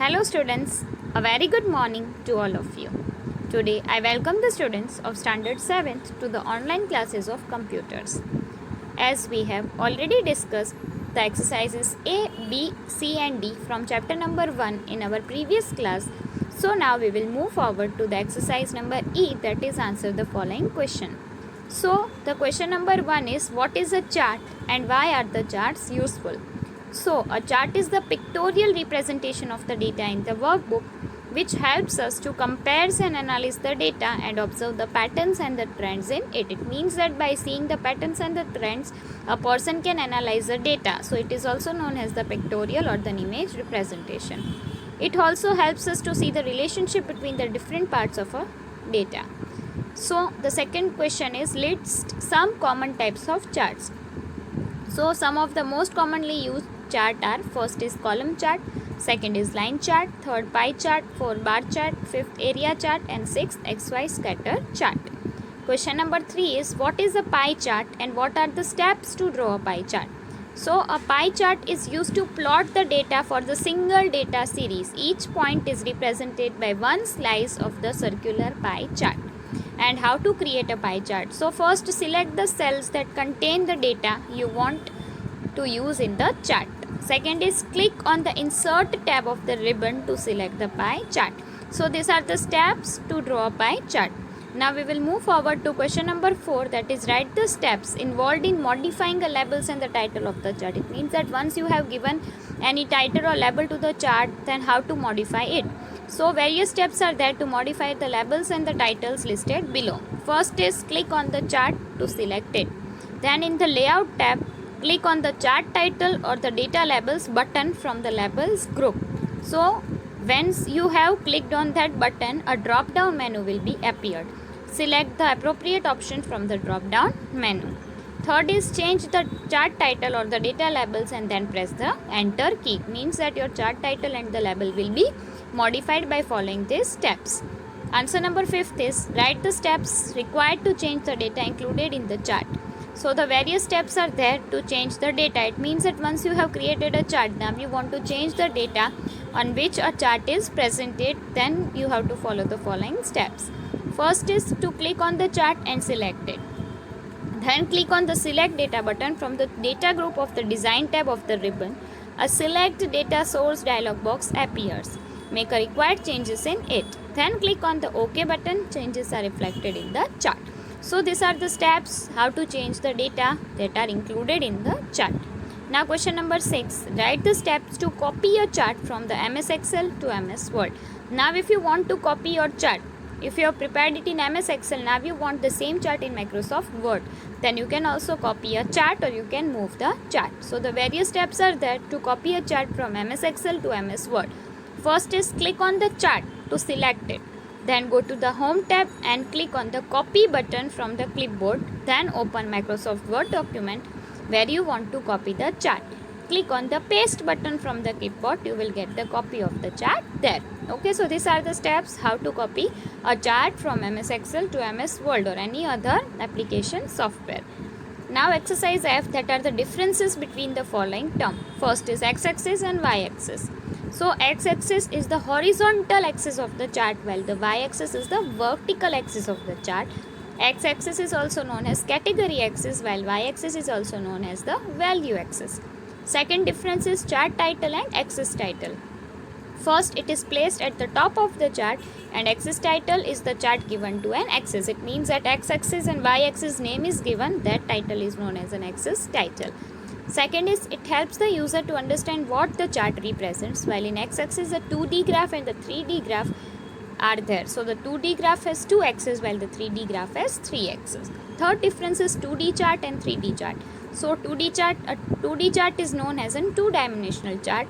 Hello students, a very good morning to all of you. Today I welcome the students of Standard 7th to the online classes of computers. As we have already discussed the exercises A, B, C and D from chapter number 1 in our previous class, so now we will move forward to the exercise number E, that is answer the following question. So the question number 1 is, what is a chart and why are the charts useful? So a chart is the pictorial representation of the data in the workbook, which helps us to compare and analyze the data and observe the patterns and the trends in it. It means that by seeing the patterns and the trends, a person can analyze the data. So it is also known as the pictorial or the image representation. It also helps us to see the relationship between the different parts of a data. So the second question is, list some common types of charts. So some of the most commonly used chart are, first is column chart, second is line chart, third pie chart, fourth bar chart, fifth area chart and sixth XY scatter chart. Question number 3 is, what is a pie chart and what are the steps to draw a pie chart? So a pie chart is used to plot the data for the single data series. Each point is represented by one slice of the circular pie chart. And how to create a pie chart? So first select the cells that contain the data you want to use in the chart. Second is click on the insert tab of the ribbon to select the pie chart. So these are the steps to draw a pie chart. Now we will move forward to question number 4, that is write the steps involved in modifying the labels and the title of the chart. It means that once you have given any title or label to the chart, then how to modify it. So various steps are there to modify the labels and the titles listed below. First is click on the chart to select it. Then in the layout tab, click on the chart title or the data labels button from the labels group. So once you have clicked on that button, a drop down menu will be appeared. Select the appropriate option from the drop down menu. Third is change the chart title or the data labels and then press the enter key. Means that your chart title and the label will be modified by following these steps. Answer number 5th is, write the steps required to change the data included in the chart. So the various steps are there to change the data. It means that once you have created a chart, now you want to change the data on which a chart is presented, then you have to follow the following steps. First is to click on the chart and select it. Then click on the select data button from the data group of the design tab of the ribbon. A select data source dialog box appears. Make a required changes in it. Then click on the OK button. Changes are reflected in the chart. So these are the steps how to change the data that are included in the chart. Now question number 6, write the steps to copy a chart from the MS Excel to MS Word. Now if you want to copy your chart, if you have prepared it in MS Excel, now you want the same chart in Microsoft Word, then you can also copy a chart or you can move the chart. So the various steps are there to copy a chart from MS Excel to MS Word. First is click on the chart to select it. Then go to the home tab and click on the copy button from the clipboard. Then open Microsoft Word document where you want to copy the chart. Click on the paste button from the clipboard. You will get the copy of the chart there. Okay, so these are the steps how to copy a chart from MS Excel to MS Word or any other application software. Now exercise F, that are the differences between the following term. First is x-axis and y-axis. So x-axis is the horizontal axis of the chart, while the y-axis is the vertical axis of the chart. X-axis is also known as category axis, while y-axis is also known as the value axis. Second difference is chart title and axis title. First, it is placed at the top of the chart and axis title is the chart given to an axis. It means that x-axis and y-axis name is given, that title is known as an axis title. Second is, it helps the user to understand what the chart represents, while in x-axis the 2D graph and the 3D graph are there. So the 2D graph has 2 axes while the 3D graph has 3 axes. Third difference is 2D chart and 3D chart. So a 2D chart is known as a two-dimensional chart.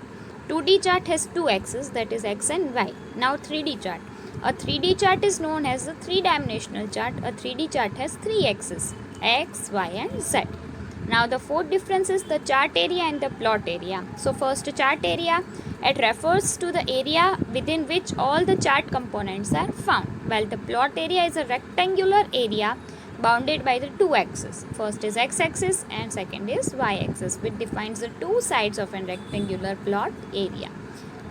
2D chart has 2 axes, that is x and y. Now 3D chart. A 3D chart is known as a three-dimensional chart. A 3D chart has 3 axes, x, y and z. Now the fourth difference is the chart area and the plot area. So first, chart area, it refers to the area within which all the chart components are found, while the plot area is a rectangular area bounded by the 2 axes. First is x-axis and second is y-axis, which defines the 2 sides of a rectangular plot area.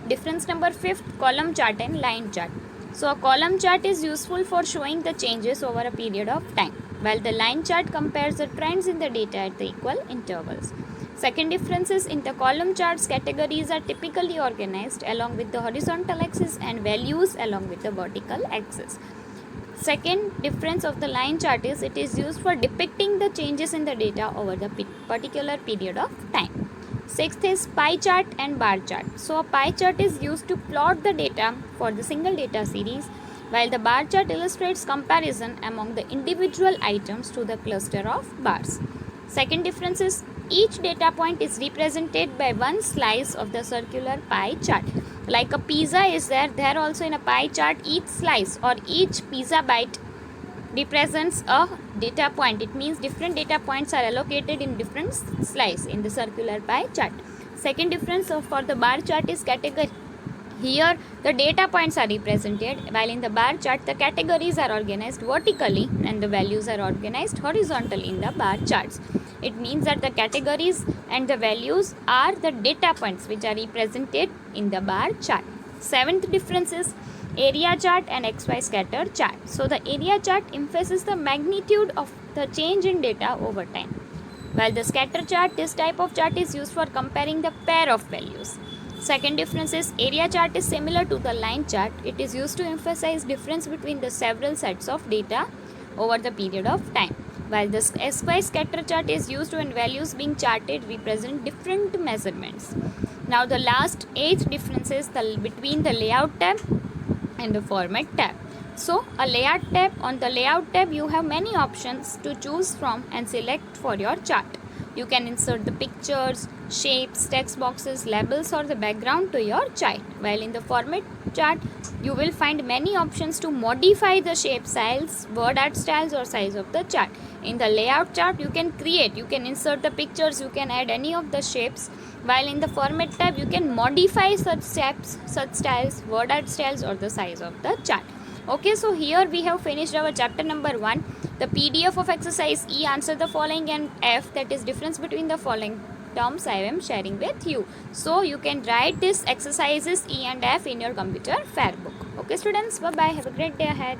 Difference number 5, column chart and line chart. So a column chart is useful for showing the changes over a period of time, while the line chart compares the trends in the data at the equal intervals. Second difference is, in the column charts, categories are typically organized along with the horizontal axis and values along with the vertical axis. Second difference of the line chart is, it is used for depicting the changes in the data over the particular period of time. Sixth is pie chart and bar chart. So a pie chart is used to plot the data for the single data series, while the bar chart illustrates comparison among the individual items to the cluster of bars. Second difference is, each data point is represented by one slice of the circular pie chart. Like a pizza is there also in a pie chart, each slice or each pizza bite represents a data point. It means different data points are allocated in different slice in the circular pie chart. Second difference for the bar chart is category. Here the data points are represented, while in the bar chart the categories are organized vertically and the values are organized horizontally in the bar charts. It means that the categories and the values are the data points which are represented in the bar chart. Seventh difference is area chart and XY scatter chart. So the area chart emphasizes the magnitude of the change in data over time, while the scatter chart, this type of chart is used for comparing the pair of values. Second difference is, area chart is similar to the line chart. It is used to emphasize difference between the several sets of data over the period of time, while the XY scatter chart is used when values being charted represent different measurements. Now the last 8 differences between the layout tab and the format tab. So a layout tab, on the layout tab you have many options to choose from and select for your chart. You can insert the pictures, shapes, text boxes, labels or the background to your chart. While in the format chart, you will find many options to modify the shape styles, word art styles or size of the chart. In the layout chart, you can insert the pictures, you can add any of the shapes. While in the format tab, you can modify such shapes, such styles, word art styles or the size of the chart. Okay, so here we have finished our chapter number 1. The PDF of exercise E, answer the following, and F, that is difference between the following terms, I am sharing with you. So you can write this exercises E and F in your computer fair book. Okay students, bye bye, have a great day ahead.